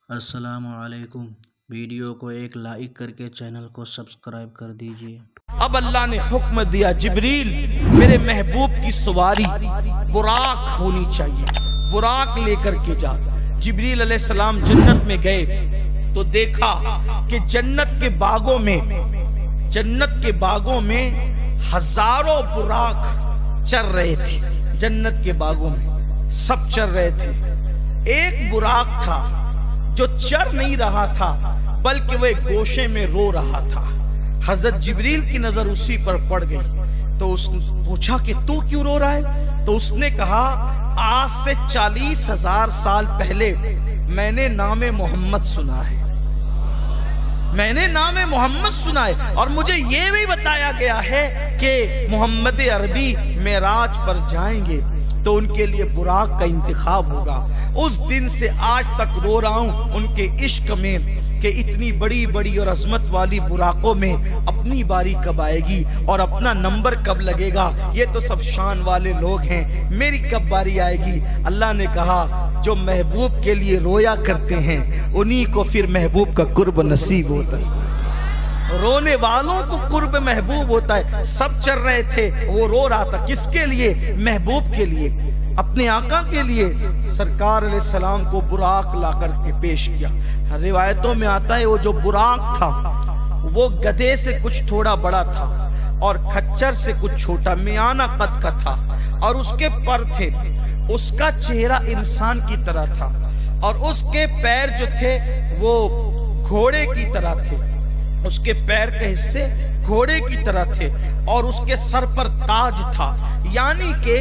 अस्सलाम वालेकुम। वीडियो को एक लाइक करके चैनल को सब्सक्राइब कर दीजिए। अब अल्लाह ने हुक्म दिया, जिब्रील मेरे महबूब की सवारी बुराक होनी चाहिए, बुराक लेकर के जा। जिब्रील अलैहिस्सलाम जन्नत में गए तो देखा कि जन्नत के बागों में हजारों बुराक चल रहे थे। जन्नत के बागों में सब चल रहे थे। एक बुराक था जो चर नहीं रहा था, बल्कि वह गोशे में रो रहा था। हजरत जिब्रील की नजर उसी पर पड़ गई तो उसने पूछा कि तू क्यों रो रहा है? तो उसने कहा, आज से 40,000 साल पहले मैंने नाम मोहम्मद सुना है, मैंने नाम मोहम्मद सुना है, और मुझे ये भी बताया गया है कि मोहम्मद अरबी मेराज पर जाएंगे तो उनके लिए बुराक का इंतखाब होगा। उस दिन से आज तक रो रहा हूं उनके इश्क में कि इतनी बड़ी बड़ी और अजमत वाली बुराकों में अपनी बारी कब आएगी और अपना नंबर कब लगेगा। ये तो सब शान वाले लोग हैं, मेरी कब बारी आएगी। अल्लाह ने कहा, जो महबूब के लिए रोया करते हैं उन्हीं को फिर महबूब का कुर्ब नसीब होता है। रोने वालों को कुर्ब महबूब होता है। सब चल रहे थे, वो रो रहा था किसके लिए? महबूब के लिए, अपने आका के लिए। सरकार अलैहिस्सलाम को बुराक ला करके पेश किया। रिवायतों में आता है वो जो बुराक था वो गधे से कुछ थोड़ा बड़ा था और खच्चर से कुछ छोटा मियाना कद का था, और उसके पर थे। उसका चेहरा इंसान की तरह था और उसके पैर जो थे वो घोड़े की तरह थे। उसके पैर के हिस्से घोड़े की तरह थे और उसके सर पर ताज था। यानी कि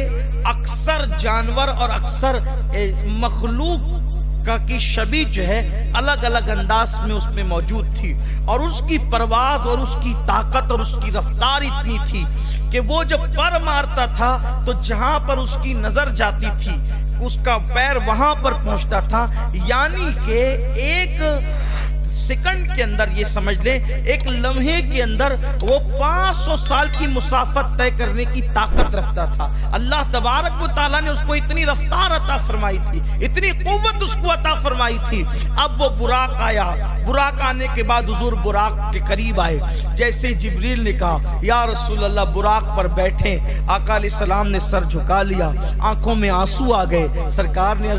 अक्सर जानवर और अक्सर मखलूक की शबीह जो है अलग अलग अंदाज में उसमें मौजूद थी। और उसकी परवाज और उसकी ताकत और उसकी रफ्तार इतनी थी कि वो जब पर मारता था तो जहां पर उसकी नजर जाती थी उसका पैर वहां पर पहुंचता था। यानी कि एक सेकंड के अंदर, ये समझ ले, एक लम्हे के अंदर वो 500 साल की मुसाफत तय करने की ताकत रखता था। अल्लाह तबारक व तआला ने उसको इतनी रफ्तार अता फरमाई थी, इतनी कुव्वत उसको अता फरमाई थी। अब वो बुराक आया। बुराक आने के बाद हुजूर बुराक के करीब आए। जैसे जिब्रील ने कहा, या रसूल अल्लाह बुराक पर बैठे। आका अलैहिस्सलाम ने सर झुका लिया, आंखों में आंसू आ गए। सरकार ने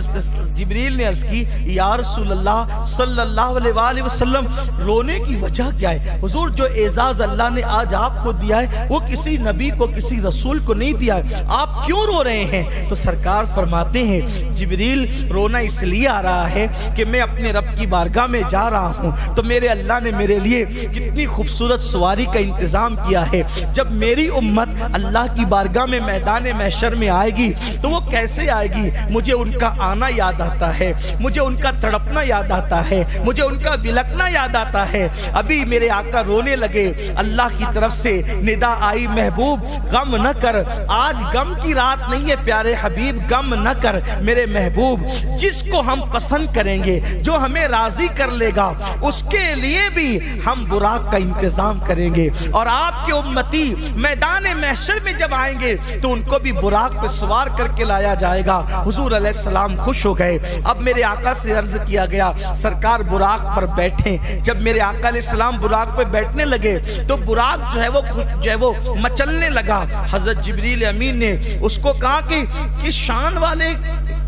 जिब्रील ने अर्ज की, या रसूल अल्लाह सल्लल्लाहु अलैहि वसल्लम रोने की वजह क्या है? हुजूर, जो एजाज अल्लाह ने आज आपको दिया है वो किसी नबी को, किसी रसूल को नहीं दिया है, आप क्यों रो रहे हैं? तो सरकार फरमाते हैं, जिब्रील रोना इसलिए आ रहा है कि मैं अपने रब की बारगाह में जा रहा हूं तो मेरे अल्लाह ने मेरे लिए कितनी खूबसूरत सवारी का इंतजाम किया है। जब मेरी उम्मत अल्लाह की बारगाह में मैदान महशर में आएगी तो वो कैसे आएगी? मुझे उनका आना याद आता है, मुझे उनका तड़पना याद आता है, मुझे उनका बिलकना याद आता है। अभी मेरे आका रोने लगे, अल्लाह की तरफ से निदा आई, महबूब गम न कर, आज गम की रात नहीं है प्यारे हबीब, गम न कर मेरे महबूब। जिसको हम पसंद करेंगे, जो हमें राजी कर लेगा, उसके लिए भी हम बुराक का इंतजाम करेंगे। और आपके उम्मती मैदान महशर में जब आएंगे तो उनको भी बुराक पे सवार करके लाया जाएगा। हुजूर अलैहिस्सलाम खुश हो गए। अब मेरे आका से अर्ज किया गया, सरकार बुराक पर बैठे। जब मेरे आका अलैहिस्सलाम बुराक पे बैठने लगे तो बुराक जो है वो मचलने लगा। हजरत जिब्रील अमीन ने उसको कहा कि शान वाले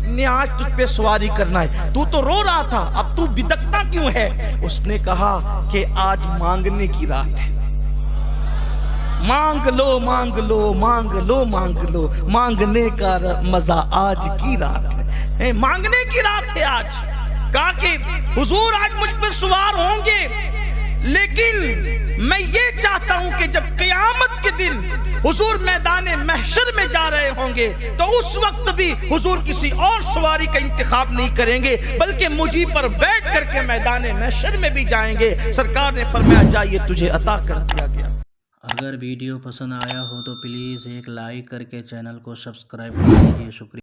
ने आज तुझ पे सवारी करना है, तू तो रो रहा था, अब तू बिदकता क्यों है? उसने कहा कि आज मांगने की रात है, मांग लो मांग लो मांग लो मांग लो, मांगने का मजा आज की रात है, मांगने की रात है आज। कहा कि हुजूर आज मुझ पर सवार होंगे, लेकिन मैं ये चाहता हूं कि जब क़यामत के दिन हुजूर मैदान महशर में जा रहे होंगे तो उस वक्त भी हुजूर किसी और सवारी का इंतखाब नहीं करेंगे, बल्कि मुझी पर बैठ करके मैदान महशर में भी जाएंगे। सरकार ने फरमाया, जा ये तुझे अता कर दिया गया। अगर वीडियो पसंद आया हो तो प्लीज़ एक लाइक करके चैनल को सब्सक्राइब कर दीजिए। शुक्रिया।